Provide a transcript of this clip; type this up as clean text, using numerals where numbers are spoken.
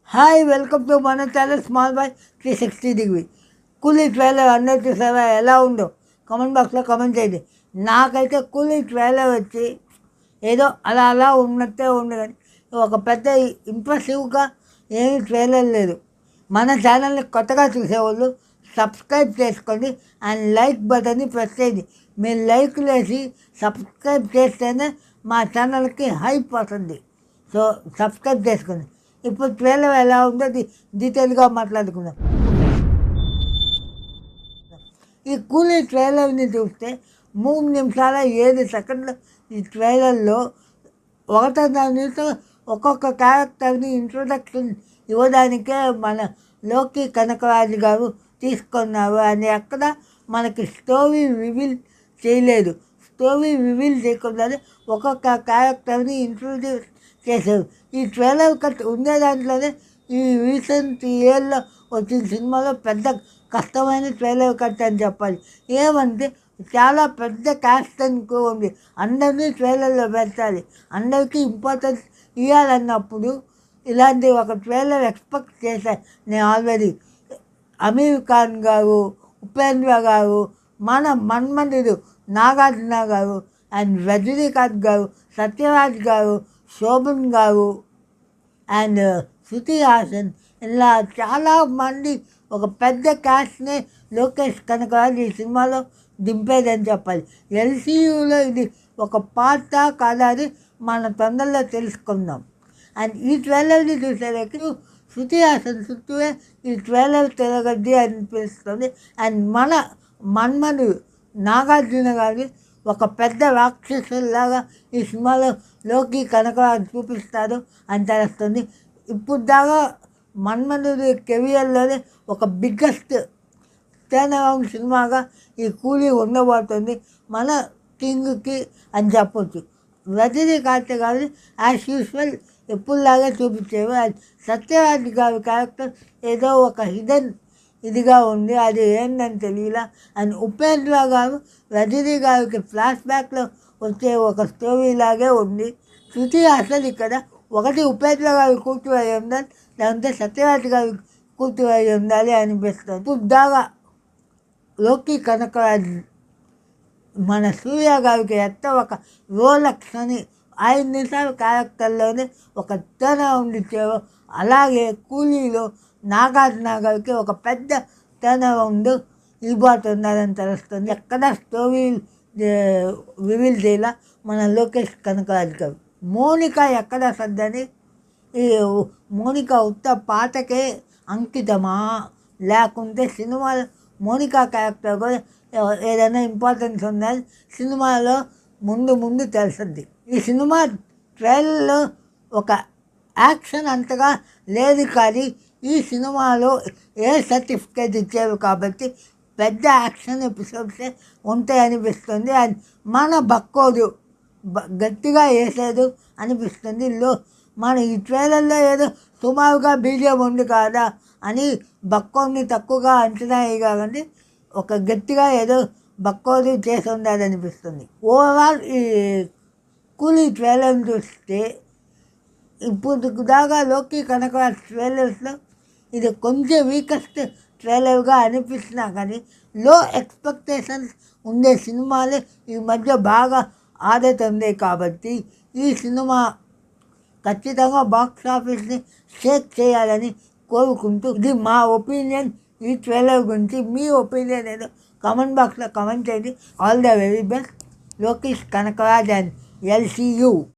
Hi welcome to మన channel small bye 360 కూలీ trailer అందరూ చూసారా ఎలా ఉందో కామెంట్ బాక్స్లో కామెంట్ చేయండి. నాకైతే కూలీ ట్రైలర్ వచ్చి ఏదో అలా అలా ఉన్నట్టే ఉంది, కానీ ఒక పెద్ద ఇంప్రెసివ్గా ఏమీ ట్రైలర్ లేదు. మన ఛానల్ని కొత్తగా చూసేవాళ్ళు సబ్స్క్రైబ్ చేసుకోండి అండ్ లైక్ బటన్ని ప్రెస్ చేయండి. మీరు లైక్ వేసి సబ్స్క్రైబ్ చేస్తేనే మా ఛానల్కి హైప్ వస్తుంది. సో సబ్స్క్రైబ్ చేసుకోండి. ఇప్పుడు ట్రైలర్ ఎలా ఉందో డీటెయిల్గా మాట్లాడుకుందాం. ఈ కూలీ ట్రైలర్ని చూస్తే 3 నిమిషాల 7 సెకండ్లు ఈ ట్రైలర్లో 1.5 నిమిషం ఒక్కొక్క క్యారెక్టర్ని ఇంట్రొడక్షన్ ఇవ్వడానికే మన లోకి కనకరాజు గారు తీసుకున్నారు అని ఎక్కడ మనకి స్టోరీ రివీల్ చేయలేదు. స్టోరీ రివీల్ చేయకుండానే ఒక్కొక్క క్యారెక్టర్ని ఇంట్రొడ్యూస్ చేశారు. ఈ ట్రైలర్ కట్ ఉండే దాంట్లోనే ఈ రీసెంట్ ఇయర్లో వచ్చిన సినిమాలో పెద్ద కష్టమైన ట్రైలర్ కట్ అని చెప్పాలి. ఏమంటే చాలా పెద్ద క్యాస్ట్ అనుకో ఉంది, అందరినీ ట్రైలర్లో పెట్టాలి, అందరికీ ఇంపార్టెన్స్ ఇవ్వాలన్నప్పుడు ఇలాంటి ఒక ట్రైలర్ ఎక్స్పెక్ట్ చేశాను నేను ఆల్రెడీ. అమీర్ ఖాన్ గారు, ఉపేంద్ర గారు, మన మన్మధుడు నాగార్జున గారు అండ్ రజనీకాంత్ గారు, సత్యరాజ్ గారు, శోభన్ గారు అండ్ శృతి హాసన్, ఇలా చాలామంది ఒక పెద్ద క్యాస్ట్ని లోకేష్ కనకరాజు ఈ సినిమాలో దింపేదని చెప్పాలి. ఎల్సీయూలో ఇది ఒక పార్ట కాదా అని మన తొందరలో తెలుసుకుందాం. అండ్ ఈ ట్రైలర్ని చూసేసరికి శృతి హాసన్ చుట్టూనే ఈ ట్రైలర్ తిరగద్ది అనిపిస్తుంది. అండ్ మన మన్మధుడు నాగార్జున గారిని ఒక పెద్ద రాక్షసులాగా ఈ సినిమాలో లోకి కనకరాజు చూపిస్తారు అని తెలుస్తుంది. ఇప్పుడు దాకా మన్మధుడి కెరియర్లోనే ఒక బిగ్గెస్ట్ టర్న్ అరౌండ్ సినిమాగా ఈ కూలీ ఉండబోతుంది మన కింగ్కి అని చెప్పొచ్చు. రజనీకాంత్ గారిని యాజ్ యూజువల్ ఎప్పుడులాగే చూపించేవి. సత్యరాజ్ గారి క్యారెక్టర్ ఏదో ఒక హిడెన్ ఇదిగా ఉంది, అది ఏంటని తెలియలా. అండ్ ఉపేంద్ర గారు రజనీ గారికి ఫ్లాష్ బ్యాక్లో వచ్చే ఒక స్టోరీ లాగే ఉంది. శృతి అసలు ఇక్కడ ఒకటి ఉపేంద్ర గారి కూతురు అయి ఉండాలి, లేదంటే సత్యరాజ్ గారి కూతురు అయి ఉండాలి అనిపిస్తుంది. ఇప్పుడు లోకి కనకరాజ్ మన సూర్య గారికి ఎంత ఒక రోలక్స్ అని 5 నిమిషాల క్యారెక్టర్లోనే ఒక టర్న్ రౌండ్ ఇచ్చారు, అలాగే కూలీలో నాగార్జున గారికి ఒక పెద్ద టర్న్ అరౌండ్ ఇవ్వబోతున్నారని తెలుస్తుంది. ఎక్కడ స్టోరీ రివీల్ చేయాల మన లోకేష్ కనకరాజ్ గారు. మోనిక ఎక్కడ సర్దని, ఈ మోనిక ఉత్త పాటకే అంకితమా, లేకుంటే సినిమాలో మోనికా క్యారెక్టర్ కూడా ఏదైనా ఇంపార్టెన్స్ ఉందని సినిమాలో ముందు తెలుస్తుంది. ఈ సినిమా ట్రైలర్లో ఒక యాక్షన్ అంతగా లేదు, కానీ ఈ సినిమాలో ఏ సర్టిఫికేట్ ఇచ్చేవి కాబట్టి పెద్ద యాక్షన్ ఎపిసోడ్సే ఉంటాయి అనిపిస్తుంది. అండ్ మన బక్కోడు గట్టిగా వేసేది అనిపిస్తుంది. మన ఈ ట్రైలర్లో ఏదో సుమారుగా బీజియం ఉంది కాదా అని బక్కోడిని తక్కువగా అంచనా వేయగానే ఒక గట్టిగా ఏదో బక్కోడు చేసి ఉండాలి అనిపిస్తుంది. ఓవరాల్ ఈ కూలీ ట్రైలర్ని చూస్తే ఇప్పుడు దాకా లోకి కనకరాజ్ ట్రైలర్స్లో ఇది కొంచెం వీకెస్ట్ ట్రైలర్గా అనిపిస్తున్నా, కానీ లో ఎక్స్పెక్టేషన్స్ ఉండే సినిమాలే ఈ మధ్య బాగా ఆడుతుంది. కాబట్టి ఈ సినిమా ఖచ్చితంగా బాక్స్ ఆఫీస్ని షేక్ చేయాలని కోరుకుంటూ, ఇది మా ఒపీనియన్ ఈ ట్రైలర్ గురించి. మీ ఒపీనియన్ ఏదో కామెంట్ బాక్స్లో కామెంట్ చేయండి. All the very best. Lokesh Kanagaraj and LCU.